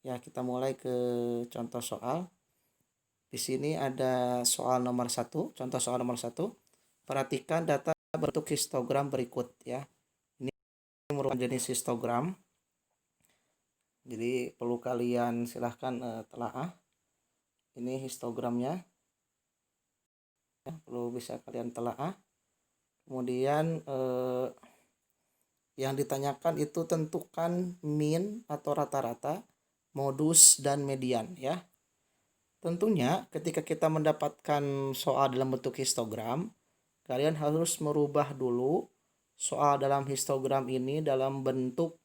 Ya, kita mulai ke contoh soal. Di sini ada soal nomor 1, contoh soal nomor 1. Perhatikan data bentuk histogram berikut ya. Ini merupakan jenis histogram. Jadi perlu kalian silahkan telaah. Ini histogramnya. Ya, perlu bisa kalian telaah. Kemudian yang ditanyakan itu tentukan mean atau rata-rata, modus, dan median ya. Tentunya ketika kita mendapatkan soal dalam bentuk histogram, kalian harus merubah dulu soal dalam histogram ini dalam bentuk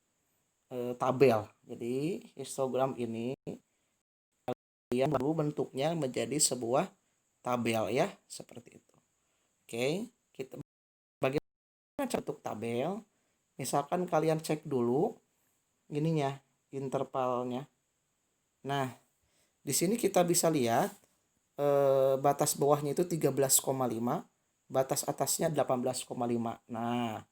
tabel. Jadi histogram ini kalian baru bentuknya menjadi sebuah tabel ya, seperti itu. Oke, kita bagaimana cara bentuk tabel? Misalkan kalian cek dulu ininya, intervalnya. Nah, di sini kita bisa lihat batas bawahnya itu 13,5, batas atasnya 18,5. Nah,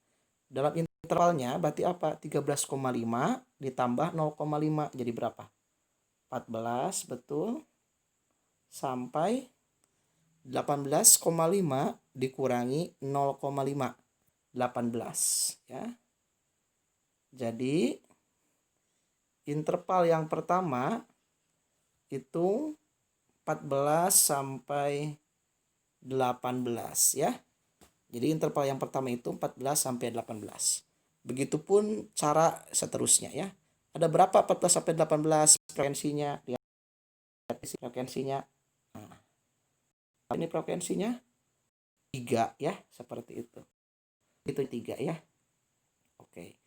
dalam intervalnya berarti apa? 13,5 ditambah 0,5 jadi berapa? 14, betul. Sampai 18,5 dikurangi 0,5, 18 ya. Jadi interval yang pertama itu 14 sampai 18 ya. Jadi interval yang pertama itu 14 sampai 18. Begitupun cara seterusnya ya. Ada berapa 14 sampai 18 frekuensinya? Lihat frekuensinya. Nah, ini frekuensinya 3 ya, seperti itu. Itu 3 ya. Oke.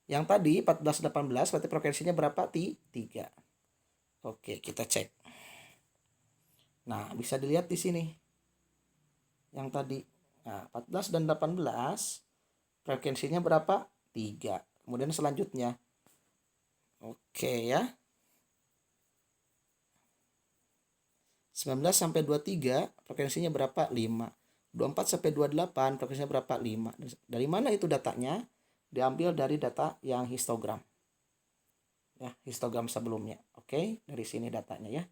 Yang tadi 14 18 berarti frekuensinya berapa? 3. Oke, kita cek. Nah, bisa dilihat di sini. Yang tadi. Nah, 14 dan 18 frekuensinya berapa? 3. Kemudian selanjutnya. Oke ya. 19 sampai 23 frekuensinya berapa? 5. 24 sampai 28 frekuensinya berapa? 5. Dari mana itu datanya? Diambil dari data yang histogram. Ya, histogram sebelumnya. Oke, dari sini datanya ya.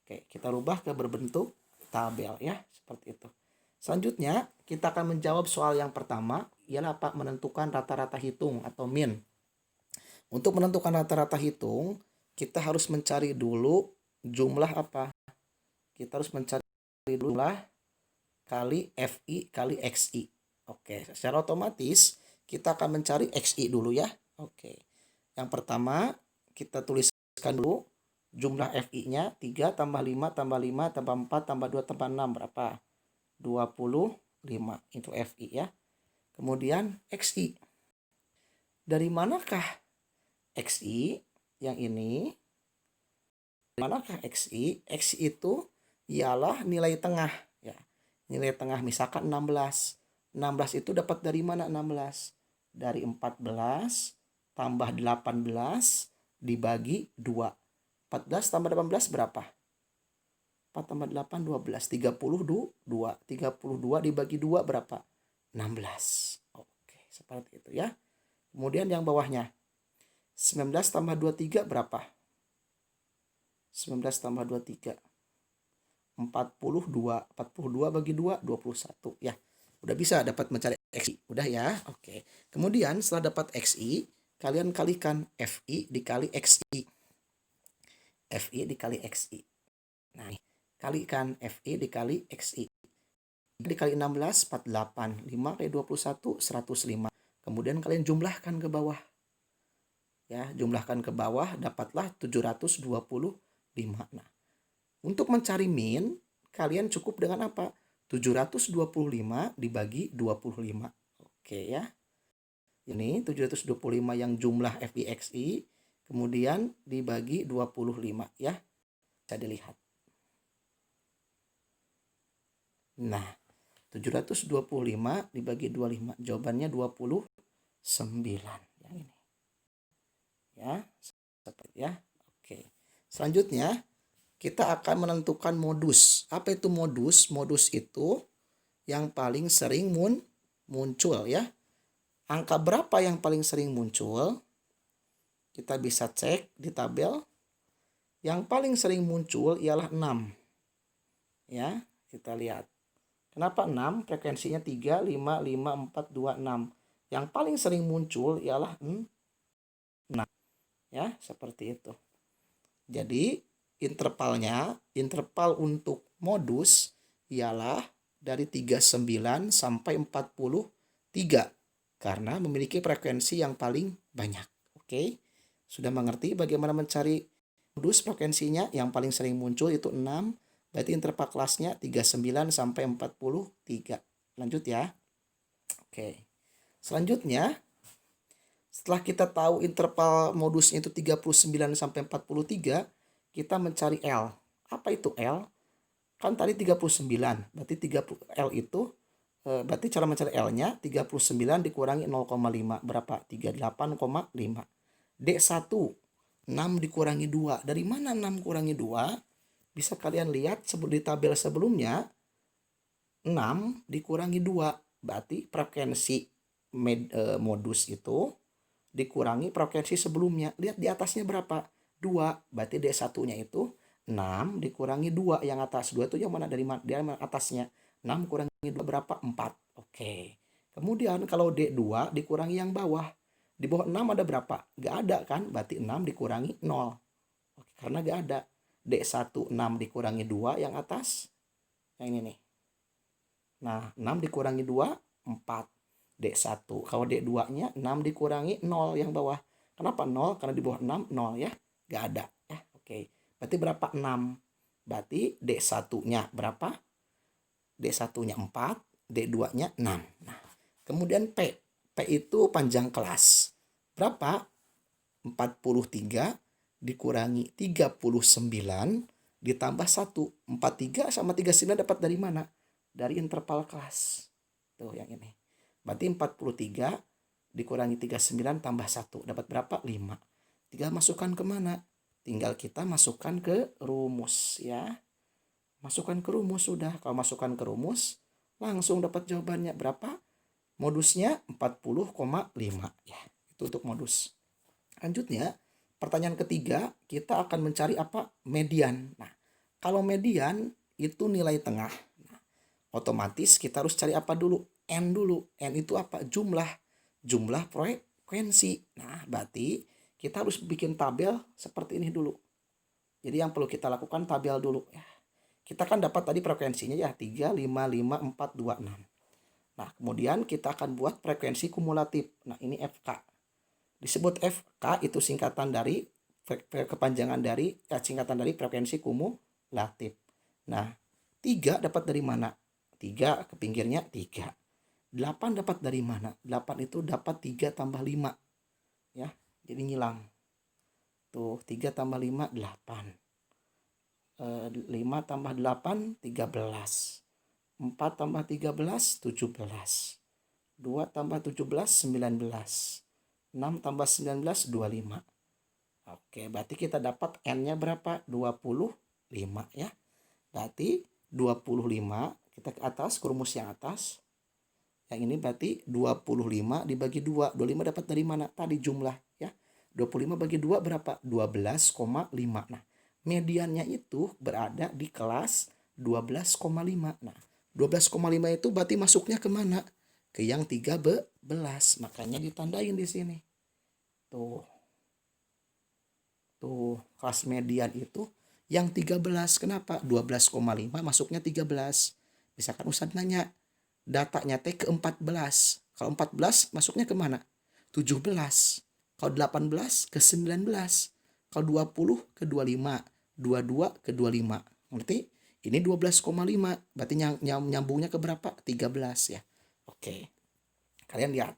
Oke, kita rubah ke berbentuk tabel ya, seperti itu. Selanjutnya, kita akan menjawab soal yang pertama, ialah apa? Menentukan rata-rata hitung atau mean. Untuk menentukan rata-rata hitung, kita harus mencari dulu jumlah apa? Kita harus mencari jumlah kali FI kali XI. Oke, secara otomatis kita akan mencari XI dulu ya. Oke. Yang pertama, kita tuliskan dulu jumlah FI-nya 3 tambah 5 tambah 5 tambah 4 tambah 2 tambah 6 berapa? 25 itu FI ya. Kemudian XI. Dari manakah XI yang ini? Dari manakah XI? XI itu ialah nilai tengah ya. Nilai tengah misalkan 16. 16 itu dapat dari mana 16? Dari 14 tambah 18 dibagi 2. 14 tambah 18 berapa? 4 tambah 8, 12. 32. 32 dibagi 2 berapa? 16. Oke, seperti itu ya. Kemudian yang bawahnya. 19 tambah 23 berapa? 19 tambah 23. 42. 42 bagi 2, 21. Ya, udah bisa dapat mencari XI. Udah ya, oke. Kemudian setelah dapat XI, kalian kalikan FI dikali XI. FI dikali XI. Nah, kalikan FI dikali XI. Dikali 16, 48. 5 kali 21, 105. Kemudian kalian jumlahkan ke bawah. Ya, jumlahkan ke bawah, dapatlah 725. Nah, untuk mencari min, kalian cukup dengan apa? 725 dibagi 25. Oke ya. Ini 725 yang jumlah FIXI, kemudian dibagi 25 ya. Bisa dilihat. Nah, 725 dibagi 25. Jawabannya 29. Yang ini. Ya, seperti ya. Oke. Selanjutnya, kita akan menentukan modus. Apa itu modus? Modus itu yang paling sering muncul ya. Angka berapa yang paling sering muncul? Kita bisa cek di tabel. Yang paling sering muncul ialah 6. Ya, kita lihat. Kenapa 6? Frekuensinya 3, 5, 5, 4, 2, 6. Yang paling sering muncul ialah 6. Ya, seperti itu. Jadi, interval untuk modus ialah dari 39 sampai 43 karena memiliki frekuensi yang paling banyak. Oke. Sudah mengerti bagaimana mencari modus frekuensinya? Yang paling sering muncul itu 6, berarti interval kelasnya 39 sampai 43. Lanjut ya. Oke. Selanjutnya, setelah kita tahu interval modusnya itu 39 sampai 43, kita mencari L. Apa itu L? Kan tadi 39, berarti 30 L itu berarti cara mencari L-nya 39 dikurangi 0,5 berapa? 38,5. D1 6 dikurangi 2. Dari mana 6 kurangi 2? Bisa kalian lihat di tabel sebelumnya 6 dikurangi 2. Berarti frekuensi modus itu dikurangi frekuensi sebelumnya. Lihat di atasnya berapa? 2. Berarti D1-nya itu 6 dikurangi 2 yang atas. 2 itu yang mana? Dari mana atasnya? 6 kurangi 2 berapa? 4. Oke. Kemudian kalau D2 dikurangi yang bawah. Di bawah 6 ada berapa? Gak ada kan? Berarti 6 dikurangi 0. Oke, karena gak ada. D1 6 dikurangi 2 yang atas. Yang ini nih. Nah, 6 dikurangi 2, 4. D1. Kalau D2-nya 6 dikurangi 0 yang bawah. Kenapa 0? Karena di bawah 6, 0 ya. Gak ada. Ya, oke. Berarti berapa? 6. Berarti D1-nya berapa? D1-nya 4, D2-nya 6. Nah, kemudian P. P itu panjang kelas. Berapa? 43 dikurangi 39 ditambah 1. 43 sama 39 dapat dari mana? Dari interval kelas. Tuh yang ini. Berarti 43 dikurangi 39 tambah 1. Dapat berapa? 5. Tinggal masukkan kemana? Tinggal kita masukkan ke rumus ya. Masukkan ke rumus sudah. Kalau masukkan ke rumus, langsung dapat jawabannya berapa? Modusnya 40,5 ya. Itu untuk modus. Lanjutnya, pertanyaan ketiga, kita akan mencari apa? Median. Nah, kalau median itu nilai tengah. Nah, otomatis kita harus cari apa dulu? N dulu. N itu apa? Jumlah frekuensi. Nah, berarti kita harus bikin tabel seperti ini dulu. Jadi yang perlu kita lakukan tabel dulu ya. Kita kan dapat tadi frekuensinya ya 3, 5, 5, 4, 2, 6. Nah, kemudian kita akan buat frekuensi kumulatif. Nah, ini FK. Disebut FK itu singkatan dari singkatan dari frekuensi kumulatif. Nah, 3 dapat dari mana? 3 ke pinggirnya 3. 8 dapat dari mana? 8 itu dapat 3 tambah 5. Ya, jadi ngilang. Tuh, 3 tambah 5, 8. 5 tambah 8, 13. 4 tambah 13, 17. 2 tambah 17, 19. 6 tambah 19, 25. Oke, berarti kita dapat N-nya berapa? 25 ya. Berarti 25, kita ke atas, ke rumus yang atas. Yang ini berarti 25 dibagi 2. 25 dapat dari mana? Tadi jumlah ya. 25 bagi 2 berapa? 12,5. Nah, mediannya itu berada di kelas 12,5. Nah, 12,5 itu berarti masuknya kemana? Ke yang 13. Makanya ditandain di sini. Tuh. Tuh, kelas median itu yang 13. Kenapa? 12,5 masuknya 13. Misalkan Ustadz nanya, datanya ke 14. Kalau 14 masuknya kemana? 17. Kalau 18 ke 19. Kalau 20 ke 25. 22 ke 25. Ngerti? Ini 12,5. Berarti nyambungnya ke berapa? 13 ya. Oke. Kalian lihat.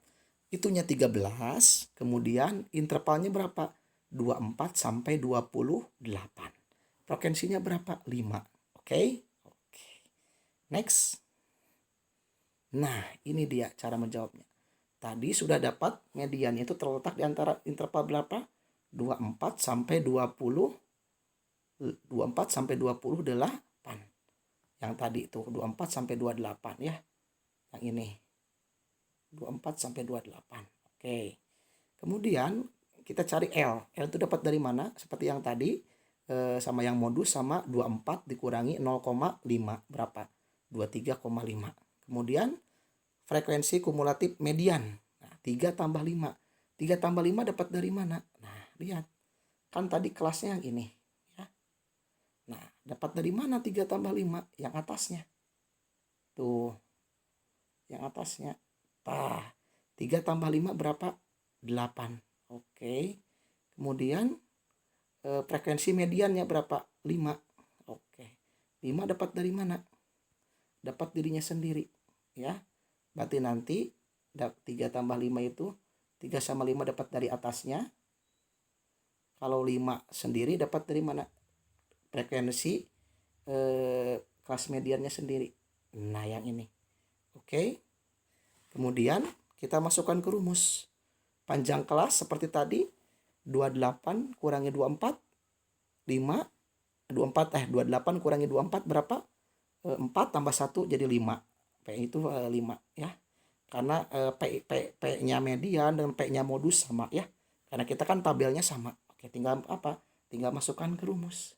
Itunya 13. Kemudian intervalnya berapa? 24 sampai 28. Frekuensinya berapa? 5. Oke? Oke. Next. Nah, ini dia cara menjawabnya. Tadi sudah dapat median itu terletak di antara interval berapa? 24 sampai 20. 24 sampai 28. Yang tadi itu 24 sampai 28 ya. Yang ini. 24 sampai 28. Oke. Kemudian kita cari L. L itu dapat dari mana? Seperti yang tadi. sama yang modus sama 24 dikurangi 0,5 berapa? 23,5. Kemudian frekuensi kumulatif median. Nah, 3 tambah 5. 3 tambah 5 dapat dari mana? Nah, lihat. Kan tadi kelasnya yang ini. Ya. Nah, dapat dari mana 3 tambah 5? Yang atasnya. Tuh. Yang atasnya. 3 tambah 5 berapa? 8. Oke. Kemudian frekuensi mediannya berapa? 5. Oke. 5 dapat dari mana? Dapat dirinya sendiri. Ya. Berarti nanti 3 tambah 5 itu 3 sama 5 dapat dari atasnya. Kalau 5 sendiri dapat dari mana? Frekuensi kelas mediannya sendiri. Nah, yang ini. Oke. Kemudian kita masukkan ke rumus. Panjang kelas seperti tadi 28 kurangi 24 5 28 kurangi 24 berapa? 4 tambah 1 jadi 5. P itu 5 ya. Karena P-nya median dan P-nya modus sama ya. Karena kita kan tabelnya sama. Oke, tinggal apa? Tinggal masukkan ke rumus.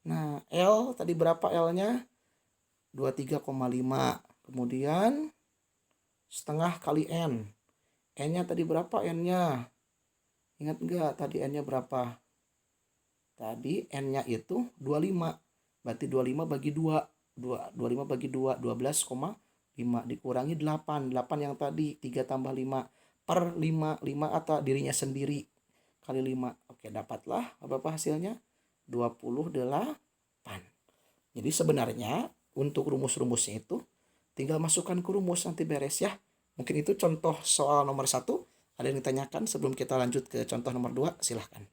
Nah, L tadi berapa L-nya? 23,5. Kemudian setengah kali N. N-nya tadi berapa N-nya? Ingat enggak tadi N-nya berapa? Tadi N-nya itu 25. Berarti 25 bagi 2. 25 bagi 2, 12,5 dikurangi 8. 8 yang tadi 3 tambah 5 per 5. 5 atau dirinya sendiri kali 5. Oke, dapatlah berapa hasilnya? 28. Jadi sebenarnya untuk rumus-rumusnya itu tinggal masukkan ke rumus nanti beres ya. Mungkin itu contoh soal nomor 1. Ada yang ditanyakan sebelum kita lanjut ke contoh nomor 2? Silahkan.